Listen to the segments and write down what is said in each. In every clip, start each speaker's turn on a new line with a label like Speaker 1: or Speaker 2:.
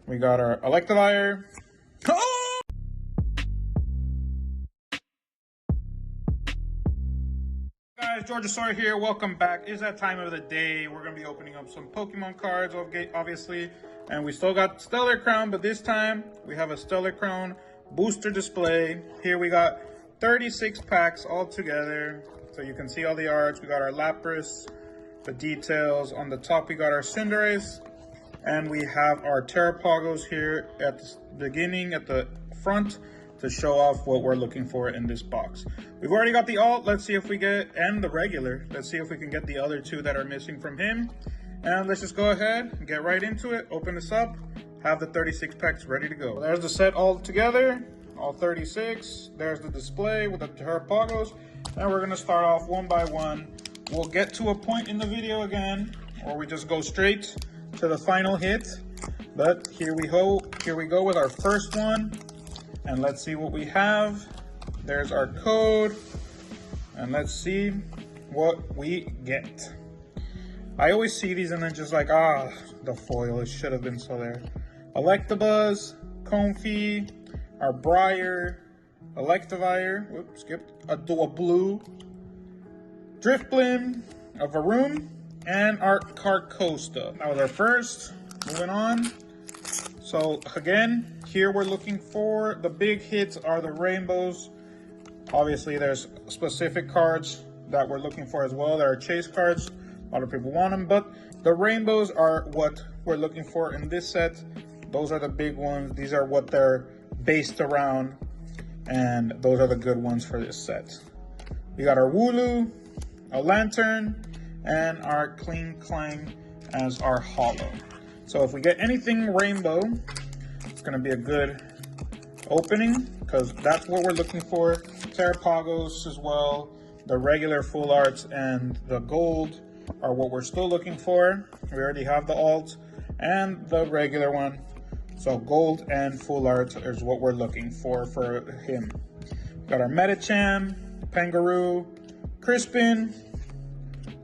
Speaker 1: We got our Electivire. Oh! Guys, Georgisaur here. Welcome back. It's that time of the day. We're going to be opening up some Pokemon cards, obviously. And we still got Stellar Crown, but this time we have a Stellar Crown booster display. Here we got 36 packs all together. So you can see all the arts. We got our Lapras, the details. On the top, we got our Cinderace. And we have our Terrapagos here at the beginning, at the front, to show off what we're looking for in this box. We've already got the alt. Let's see if we get, and the regular. Let's see if we can get the other two that are missing from him. And let's just go ahead and get right into it. Open this up. Have the 36 packs ready to go. There's the set all together, all 36. There's the display with the Terrapagos. And we're gonna start off one by one. We'll get to a point in the video again, or we just go straight to the final hit. But here we go with our first one. And let's see what we have. There's our code. And let's see what we get. I always see these and then just like, the foil, it should have been so there. Electabuzz, Comfey, our Briar, Electivire, whoops, skipped, a blue, Drifblim, a Varoom, and our Carcosa. That was our first. Moving on. So again, here we're looking for the big hits are the rainbows. Obviously, there's specific cards that we're looking for as well. There are chase cards. A lot of people want them, but the rainbows are what we're looking for in this set. Those are the big ones. These are what they're based around, and those are the good ones for this set. We got our Wooloo, a Lantern, and our Clean Clang as our holo. So if we get anything rainbow, it's going to be a good opening because that's what we're looking for. Terrapagos as well, the regular full arts and the gold are what we're still looking for. We already have the alt and the regular one. So gold and full art is what we're looking for him. Got our Medicham, Pangaroo, Crispin,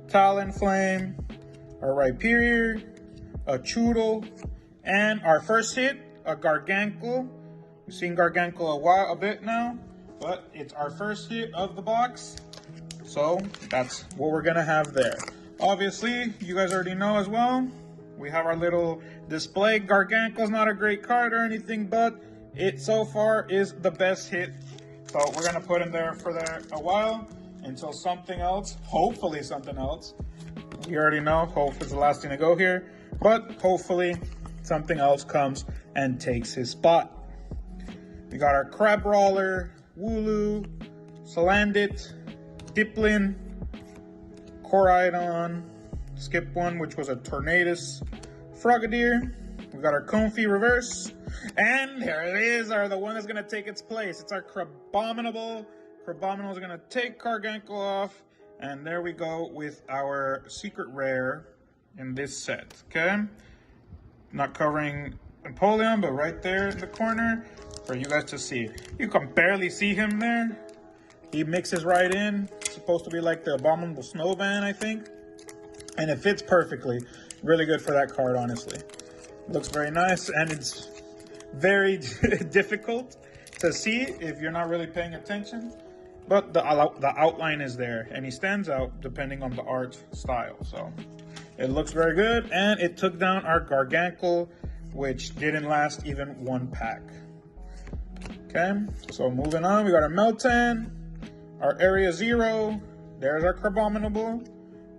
Speaker 1: Talonflame, our Rhyperior, a Choodle, and our first hit, a Garganacl. We've seen Garganacl a bit now, but it's our first hit of the box. So that's what we're gonna have there. Obviously, you guys already know as well, we have our little display. Garganacl's not a great card or anything, but it so far is the best hit. So we're gonna put him there for a while until something else, hopefully something else. You already know, hope is the last thing to go here, but hopefully something else comes and takes his spot. We got our Crabrawler, Wooloo, Salandit, Diplin, Koraidon, skip one, which was a Tornadus, Frogadier. We got our Comfey reverse, and there it is, the one that's gonna take its place. It's our Crabominable. Crabominable is gonna take Garganacl off, and there we go with our secret rare in this set, okay? Not covering Empoleon, but right there in the corner for you guys to see. You can barely see him there. He mixes right in. It's supposed to be like the Abominable Snowman, I think. And it fits perfectly. Really good for that card, honestly. Looks very nice, and it's very difficult to see if you're not really paying attention. But the outline is there, and he stands out depending on the art style. So it looks very good, and it took down our Garganacl, which didn't last even one pack. Okay, so moving on, we got our Meltan, our Area Zero, there's our Crabominable,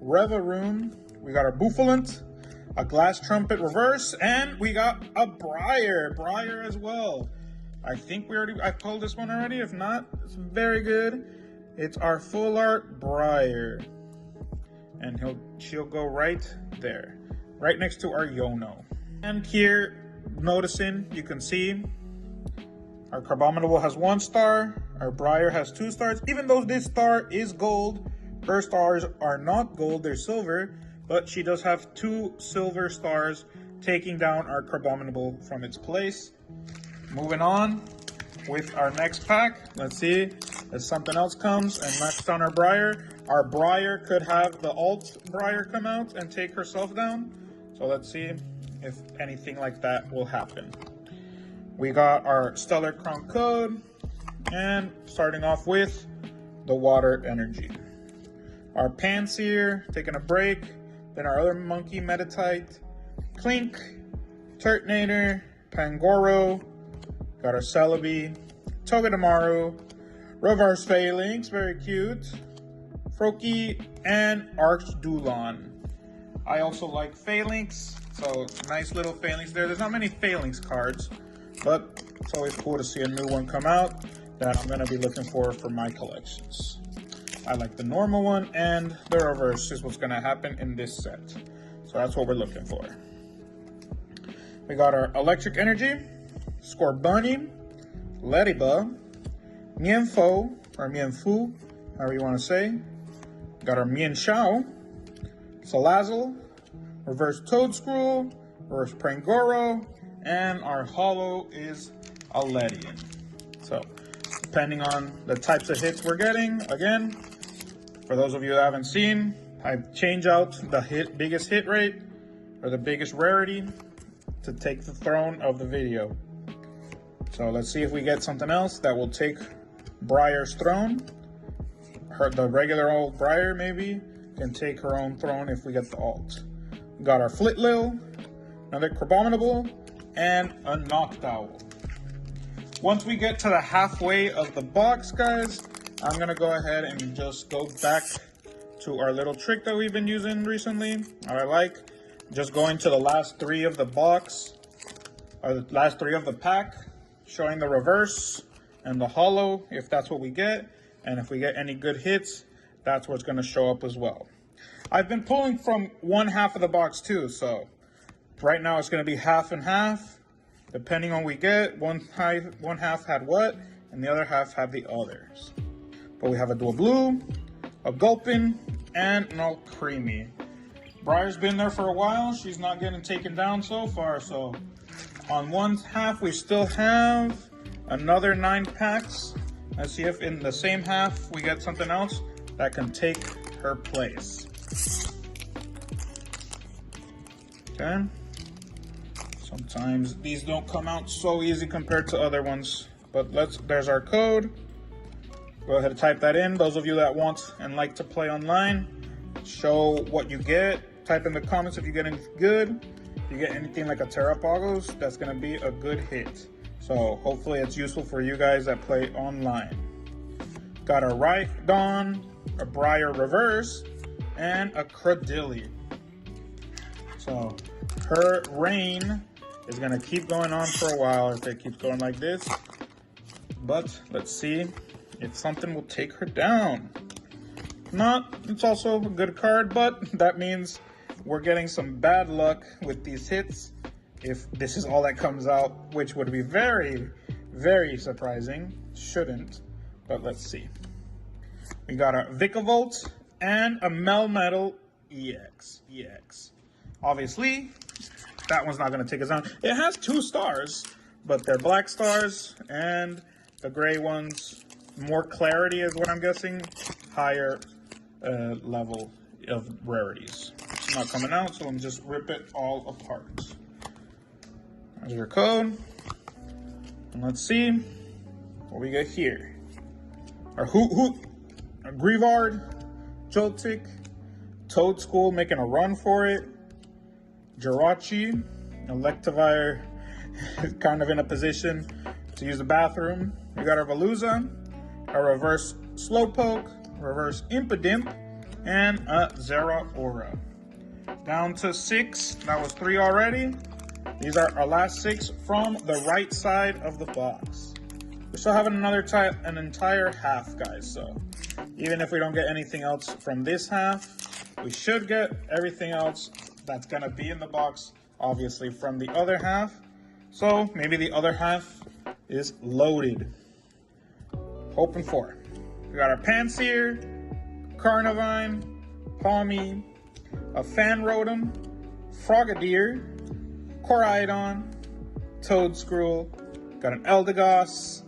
Speaker 1: Revaroom, we got our Bouffalant, a Glass Trumpet reverse, and we got a Briar as well. I think I pulled this one already. If not, it's very good. It's our full art Briar. And she'll go right there, right next to our Yono. And here, noticing, you can see our Crabominable has 1 star, our Briar has 2 stars. Even though this star is gold, her stars are not gold, they're silver, but she does have 2 silver stars, taking down our Crabominable from its place. Moving on with our next pack. Let's see if something else comes and knocks down our Briar. Our Briar could have the alt Briar come out and take herself down. So let's see if anything like that will happen. We got our Stellar Crown code, and starting off with the Water Energy. Our Pansear, taking a break, then our other Monkey Meditite, Klink, Turtonator, Pangoro, got our Celebi, Togedemaru, Reverse Phalanx, very cute, Froakie, and Archdulon. I also like Phalanx, so nice little Phalanx there. There's not many Phalanx cards, but it's always cool to see a new one come out that I'm going to be looking for my collections. I like the normal one, and the reverse is what's going to happen in this set. So that's what we're looking for. We got our Electric Energy, Scorbunny, Ladybug, Mienfoo, or Mienfoo, however you want to say. Got our Mienshao, Salazzle, Reverse Toedscruel, Reverse Pangoro, and our holo is a Ledian. So, depending on the types of hits we're getting, again, for those of you that haven't seen, I change out the biggest hit rate or the biggest rarity to take the throne of the video. So let's see if we get something else that will take Briar's throne. The regular old Briar maybe can take her own throne if we get the alt. We got our Flitlil, another Crabominable, and a Noctowl. Once we get to the halfway of the box, guys, I'm gonna go ahead and just go back to our little trick that we've been using recently. I like just going to the last three of the box, or the last three of the pack, showing the reverse and the holo if that's what we get, and if we get any good hits, that's what's going to show up as well. I've been pulling from one half of the box too, so right now it's going to be half and half, depending on what we get. One half had what, and the other half had the others. But we have a Dual Blue, a Gulpin, and an Alcremie. Briar's been there for a while. She's not getting taken down so far, so on one half we still have another 9 packs. Let's see if in the same half we get something else that can take her place. Okay. Sometimes these don't come out so easy compared to other ones, but there's our code. Go ahead and type that in. Those of you that want and like to play online, show what you get. Type in the comments if you get anything good. If you get anything like a Terrapagos, that's going to be a good hit. So hopefully it's useful for you guys that play online. Got a Rhydon, a Briar Reverse, and a Cradily. So her reign is going to keep going on for a while if it keeps going like this. But let's see if something will take her down. Not, it's also a good card, but that means we're getting some bad luck with these hits if this is all that comes out, which would be very, very surprising. Shouldn't, but let's see. We got a Vikavolt and a Melmetal EX. Obviously, that one's not going to take us down. It has 2 stars, but they're black stars, and the gray ones, more clarity is what I'm guessing, higher level of rarities. It's not coming out, so I'm just rip it all apart. There's your code. And let's see what we get here. Our a Greavard, Joltik, Toedscruel making a run for it, Jirachi, Electivire is kind of in a position to use the bathroom. We got our Veluza, a reverse Slowpoke, reverse Impidimp, and a Zeraora. Down to 6. That was 3 already. These are our last 6 from the right side of the box. We still have an entire half, guys. So even if we don't get anything else from this half, we should get everything else that's gonna be in the box, obviously, from the other half. So maybe the other half is loaded. Hoping for it. We got our Pansear, Carnivine, Palmy, a Fanrotom, Frogadier, Koraidon, Toedscruel, got an Eldegoss,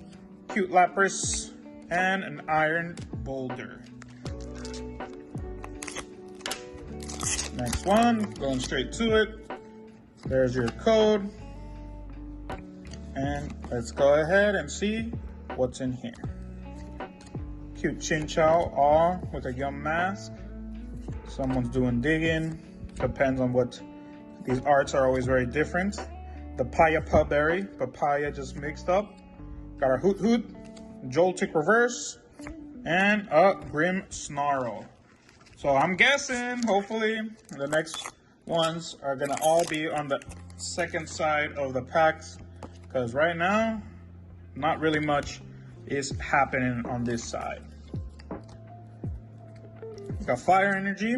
Speaker 1: Cute Lapras, and an Iron Boulder. Next one, going straight to it. There's your code. And let's go ahead and see what's in here. Cute Chinchou Aw with a Yum mask. Someone's doing digging. Depends on what, these arts are always very different. The Payapa Berry, papaya just mixed up. Got our Hoot Hoot, Joltik Reverse, and a Grim Snarl. So I'm guessing, hopefully, the next ones are gonna all be on the second side of the packs, because right now, not really much is happening on this side. We got Fire Energy,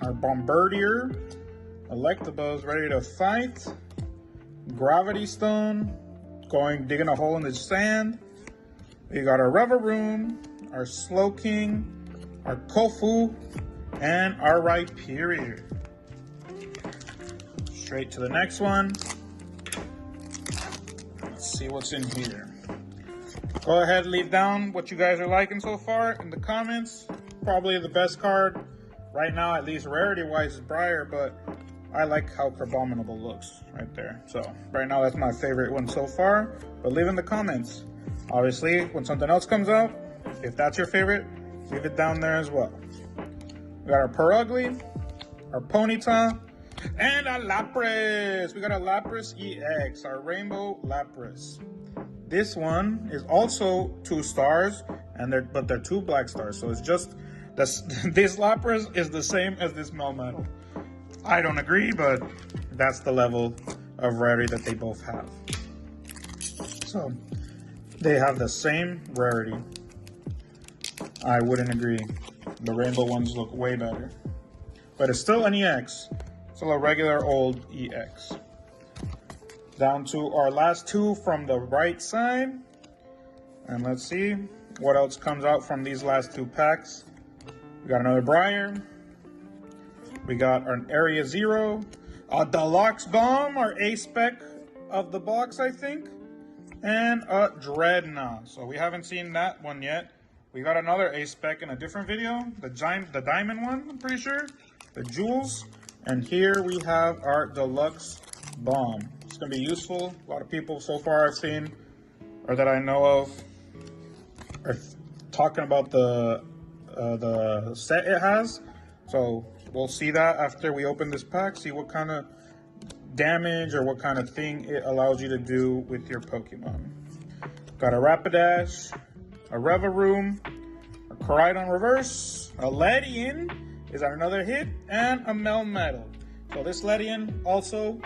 Speaker 1: our Bombardier, Electabuzz ready to fight, Gravity Stone, digging a hole in the sand. We got our Reveroom, our Slowking, our Kofu, and our Rhyperior. Straight to the next one. Let's see what's in here. Go ahead, leave down what you guys are liking so far in the comments. Probably the best card right now, at least rarity-wise, is Briar, but I like how Crabominable looks right there. So right now, that's my favorite one so far, but leave in the comments. Obviously, when something else comes out, if that's your favorite, leave it down there as well. We got our Purugly, our Ponyta, and a Lapras. We got a Lapras EX, our Rainbow Lapras. This one is also 2 stars, but they're 2 black stars. So it's just, this Lapras is the same as this Melmetal. I don't agree, but that's the level of rarity that they both have. So they have the same rarity. I wouldn't agree. The rainbow ones look way better. But it's still an EX. Still a regular old EX. Down to our last 2 from the right side. And let's see what else comes out from these last 2 packs. We got another Briar. We got an Area Zero, a Deluxe Bomb, our A-Spec of the box, I think, and a Dreadnought. So we haven't seen that one yet. We got another A-Spec in a different video, the Diamond one, I'm pretty sure, the Jewels. And here we have our Deluxe Bomb. It's going to be useful. A lot of people so far I've seen, or that I know of, are talking about the set it has. So we'll see that after we open this pack, see what kind of damage or what kind of thing it allows you to do with your Pokemon. Got a Rapidash, a Reveroom, a Koraidon Reverse, a Ledian, is that another hit, and a Melmetal. So this Ledian also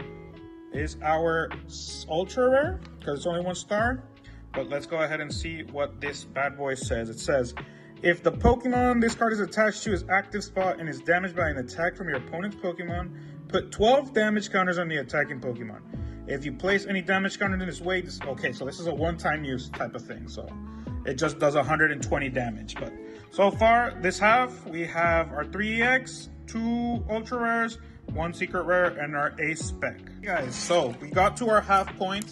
Speaker 1: is our ultra rare, because it's only 1 star. But let's go ahead and see what this bad boy says. It says, if the Pokemon this card is attached to is active spot and is damaged by an attack from your opponent's Pokemon, put 12 damage counters on the attacking Pokemon. If you place any damage counter in its way, okay, so this is a one-time use type of thing. So it just does 120 damage. But so far, this half, we have our 3 EX, 2 Ultra Rares, 1 Secret Rare, and our A-Spec. Guys, so we got to our half point.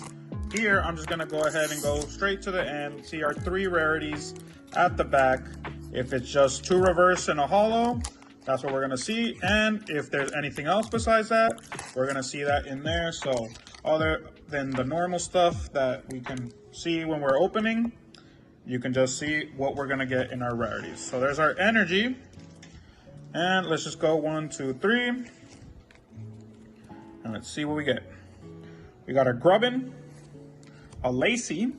Speaker 1: Here, I'm just gonna go ahead and go straight to the end, see our 3 rarities at the back. If it's just 2 reverse and a holo, that's what we're gonna see. And if there's anything else besides that, we're gonna see that in there. So other than the normal stuff that we can see when we're opening, you can just see what we're gonna get in our rarities. So there's our energy. And let's just go 1, 2, 3. And let's see what we get. We got our Grubbin, a Lacy,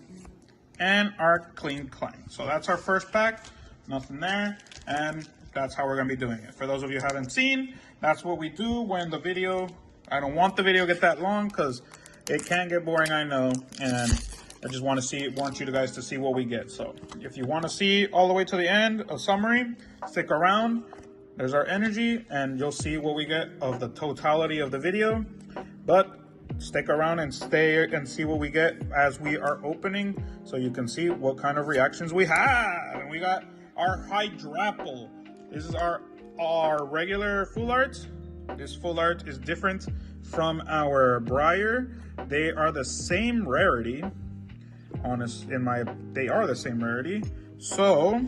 Speaker 1: and our Clean Clank. So that's our first pack, nothing there, and that's how we're gonna be doing it. For those of you who haven't seen, that's what we do when the video, I don't want the video to get that long because it can get boring, I know, and I just want you guys to see what we get. So if you want to see all the way to the end, a summary, stick around. There's our energy, and you'll see what we get of the totality of the video. But stick around and stay and see what we get as we are opening, so you can see what kind of reactions we have. And we got our Hydrapple. This is our regular full art. This full art is different from our Briar. They are the same rarity. They are the same rarity. So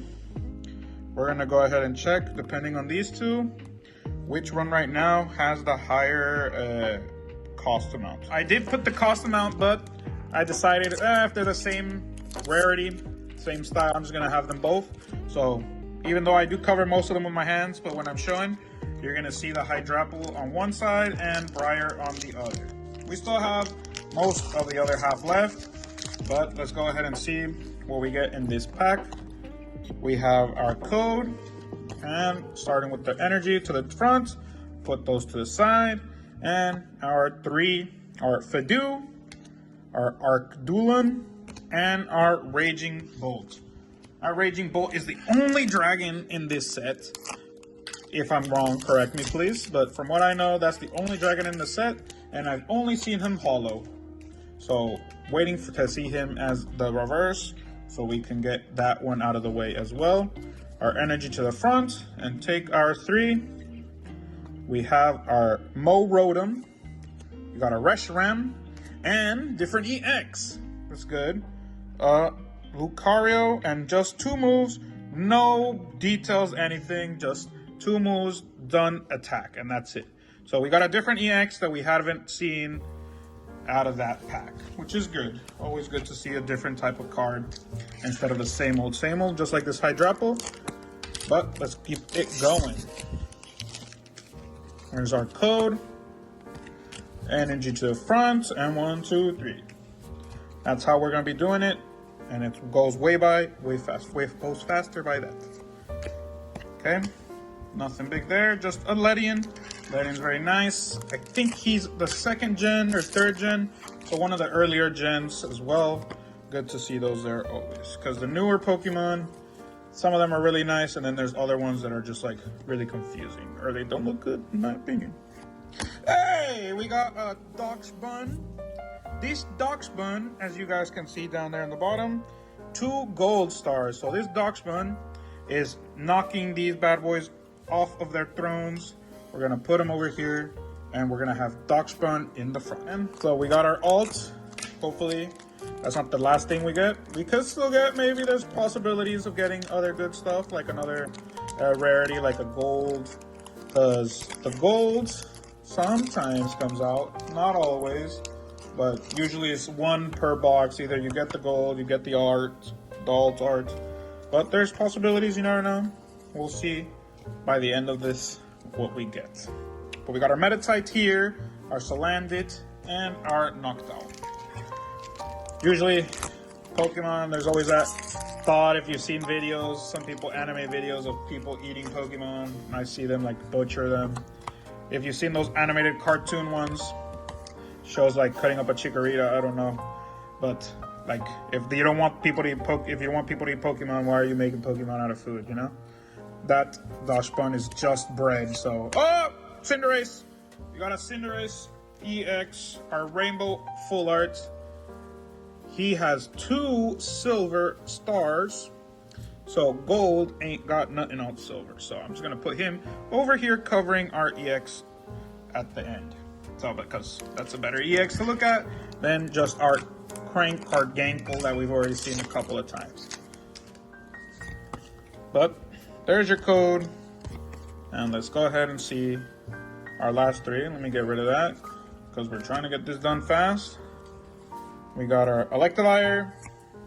Speaker 1: we're gonna go ahead and check, depending on these two, which one right now has the higher cost amount. I did put the cost amount, but I decided if they're the same rarity, same style, I'm just gonna have them both. So even though I do cover most of them with my hands, but when I'm showing, you're gonna see the Hydrapple on one side and Briar on the other. We still have most of the other half left, but let's go ahead and see what we get in this pack. We have our code, and starting with the energy to the front, put those to the side, and our Fidoo, our Arcdoolan, and our Raging Bolt. Our Raging Bolt is the only dragon in this set. If I'm wrong, correct me please, but from what I know, that's the only dragon in the set, and I've only seen him holo. So waiting to see him as the reverse, so we can get that one out of the way as well. Our energy to the front, and take our 3. We have our Mo Rotom, we got a Reshiram, and different EX. That's good. Lucario, and just 2 moves, no details, anything, just 2 moves, done, attack, and that's it. So we got a different EX that we haven't seen out of that pack, which is good. Always good to see a different type of card instead of the same old, just like this Hydrapple. But let's keep it going. There's our code. Energy to the front, and 1, 2, 3. That's how we're gonna be doing it, and it goes way goes faster by that. Okay, nothing big there, just a Ledian. Ledian's very nice. I think he's the 2nd gen or 3rd gen, so one of the earlier gens as well. Good to see those there always, because the newer Pokemon, some of them are really nice, and then there's other ones that are just like really confusing, or they don't look good in my opinion. Hey, we got a Darkspun. This Darkspun, as you guys can see down there in the bottom, 2 gold stars. So this Darkspun is knocking these bad boys off of their thrones. We're gonna put them over here, and we're gonna have Darkspun in the front. And so we got our alt. Hopefully that's not the last thing we get. We could still get, maybe there's possibilities of getting other good stuff, like another rarity, like a gold, because the gold sometimes comes out, not always, but usually it's 1 per box. Either you get the gold, you get the alt art, but there's possibilities, you never know. We'll see by the end of this what we get. But we got our Meditite here, our Salandit, and our Noctowl. Usually Pokemon, there's always that thought, if you've seen videos, some people anime videos of people eating Pokemon, I see them like butcher them. If you've seen those animated cartoon ones, shows like cutting up a Chikorita, I don't know, but like if you don't want people to eat Pokemon, why are you making Pokemon out of food? You know, that Darkspun is just bread. So Cinderace, you got a Cinderace EX, our Rainbow Full Art. He has 2 silver stars. So gold ain't got nothing on silver. So I'm just gonna put him over here covering our EX at the end. So because that's a better EX to look at than just our Crank Garganacl that we've already seen a couple of times. But there's your code. And let's go ahead and see our last 3. Let me get rid of that, because we're trying to get this done fast. We got our Electivire.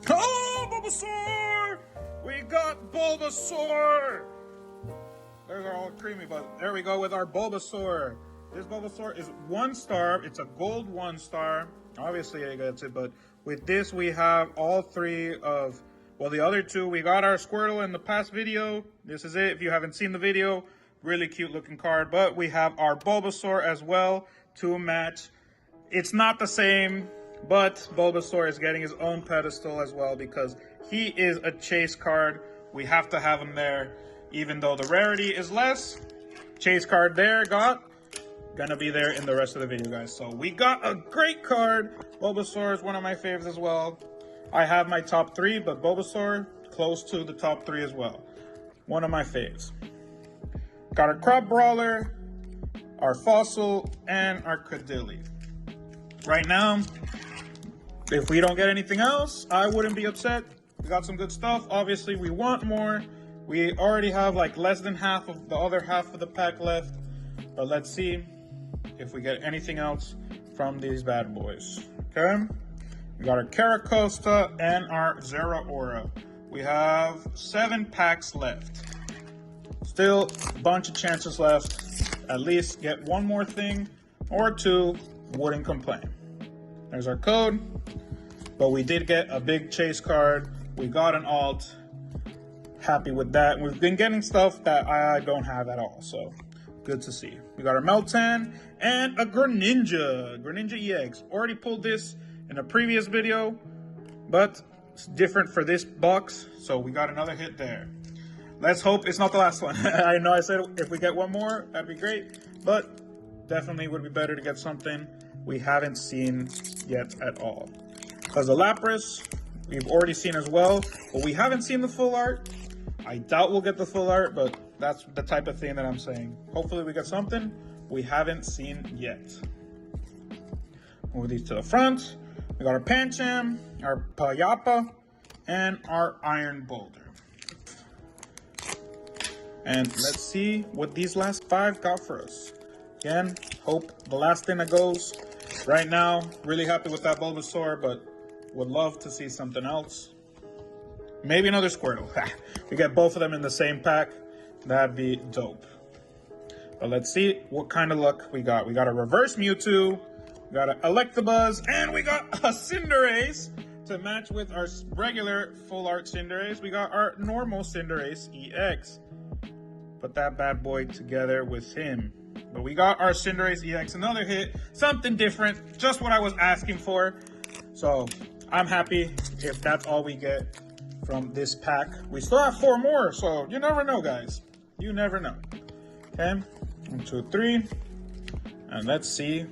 Speaker 1: Oh, Bulbasaur! We got Bulbasaur! Those are all creamy, but there we go with our Bulbasaur. This Bulbasaur is 1 star. It's a gold 1 star. Obviously, I get it, but with this, we have all 3 of, well, the other 2. We got our Squirtle in the past video. This is it. If you haven't seen the video, really cute looking card. But we have our Bulbasaur as well to match. It's not the same, but Bulbasaur is getting his own pedestal as well because he is a chase card. We have to have him there. Even though the rarity is less, chase card there gonna be there in the rest of the video, guys. So we got a great card. Bulbasaur is one of my favorites as well. I have my top 3, but Bulbasaur close to the top 3 as well. One of my faves. Got our Crabrawler, our Fossil, and our Credilli. Right now, if we don't get anything else, I wouldn't be upset. We got some good stuff. Obviously, we want more. We already have like less than half of the other half of the pack left. But let's see if we get anything else from these bad boys. Okay, we got our Caracosta and our Zeraora. We have 7 packs left. Still a bunch of chances left. At least get one more thing or 2, wouldn't complain. There's our code, but we did get a big chase card. We got an alt. Happy with that. We've been getting stuff that I don't have at all, so good to see. We got our Meltan and a Greninja EX. Already pulled this in a previous video, but it's different for this box, so we got another hit there. Let's hope it's not the last one. I know I said if we get one more, that'd be great, but definitely would be better to get something we haven't seen yet at all. Because the Lapras, we've already seen as well, but we haven't seen the full art. I doubt we'll get the full art, but that's the type of thing that I'm saying. Hopefully we get something we haven't seen yet. Move these to the front. We got our Pancham, our Payapa, and our Iron Boulder. And let's see what these last 5 got for us. Again, hope the last thing that goes. Right now, really happy with that Bulbasaur, but would love to see something else. Maybe another Squirtle. We get both of them in the same pack. That'd be dope. But let's see what kind of luck we got. We got a reverse Mewtwo, we got an Electabuzz, and we got a Cinderace to match with our regular full art Cinderace. We got our normal Cinderace EX. Put that bad boy together with him. But we got our Cinderace EX, another hit, something different, just what I was asking for. So I'm happy if that's all we get from this pack. We still have 4 more, so you never know, guys. You never know. Okay, 1, 2, 3, and let's see.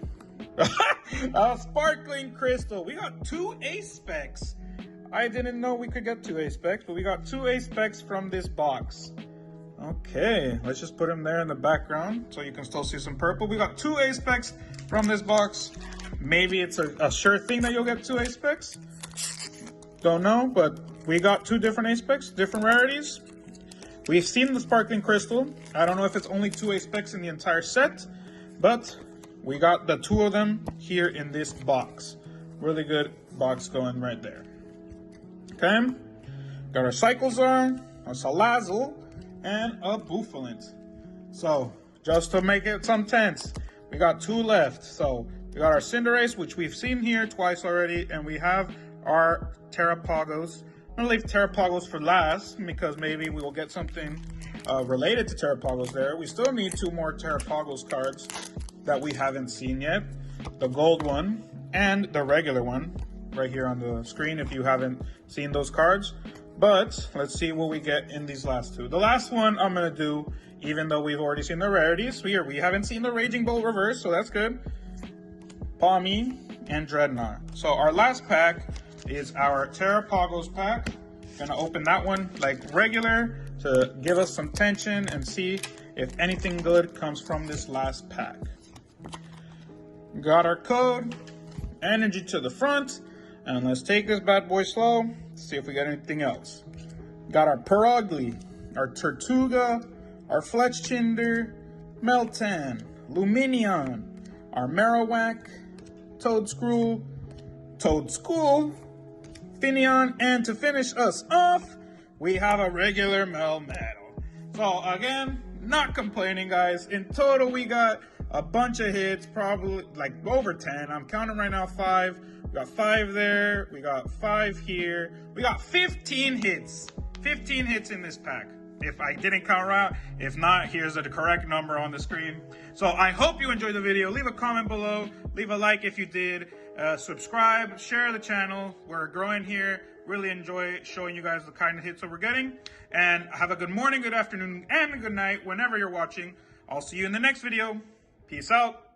Speaker 1: A Sparkling Crystal. We got 2 Ace Specs. I didn't know we could get 2 Ace Specs, but we got 2 Ace Specs from this box. Okay, let's just put them there in the background so you can still see some purple. We got 2 Ace Specs from this box. Maybe it's a sure thing that you'll get 2 Ace Specs. Don't know, but we got 2 different Ace Specs, different rarities. We've seen the Sparkling Crystal. I don't know if it's only 2 Ace Specs in the entire set, but we got the 2 of them here in this box. Really good box going right there. Okay, got our Cyclezar, our Salazzle, and a Bouffalant. So just to make it some tense, we got 2 left. So we got our Cinderace, which we've seen here twice already, and we have our Terrapagos. I'm gonna leave Terrapagos for last because maybe we will get something related to Terrapagos there. We still need 2 more Terrapagos cards that we haven't seen yet. The gold one and the regular one right here on the screen if you haven't seen those cards. But let's see what we get in these last 2. The last one I'm gonna do, even though we've already seen the rarities. We haven't seen the Raging Bolt reverse, so that's good. Pawmi and Dreadnought. So our last pack is our Terrapagos pack. Gonna open that one like regular to give us some tension and see if anything good comes from this last pack. Got our code, energy to the front, and let's take this bad boy slow, see if we get anything else. Got our Purugly, our Tortuga, our Fletchinder, Meltan, Lumineon, our Marowak, Toedscruel, Finneon, and to finish us off, we have a regular Melmetal. So again, not complaining, guys. In total, we got a bunch of hits, probably like over 10. I'm counting right now 5. We got 5 there. We got 5 here. We got 15 hits. 15 hits in this pack. If I didn't count right, if not, here's the correct number on the screen. So I hope you enjoyed the video. Leave a comment below. Leave a like if you did. Subscribe, share the channel. We're growing here. Really enjoy showing you guys the kind of hits that we're getting. And have a good morning, good afternoon, and a good night whenever you're watching. I'll see you in the next video. Peace out.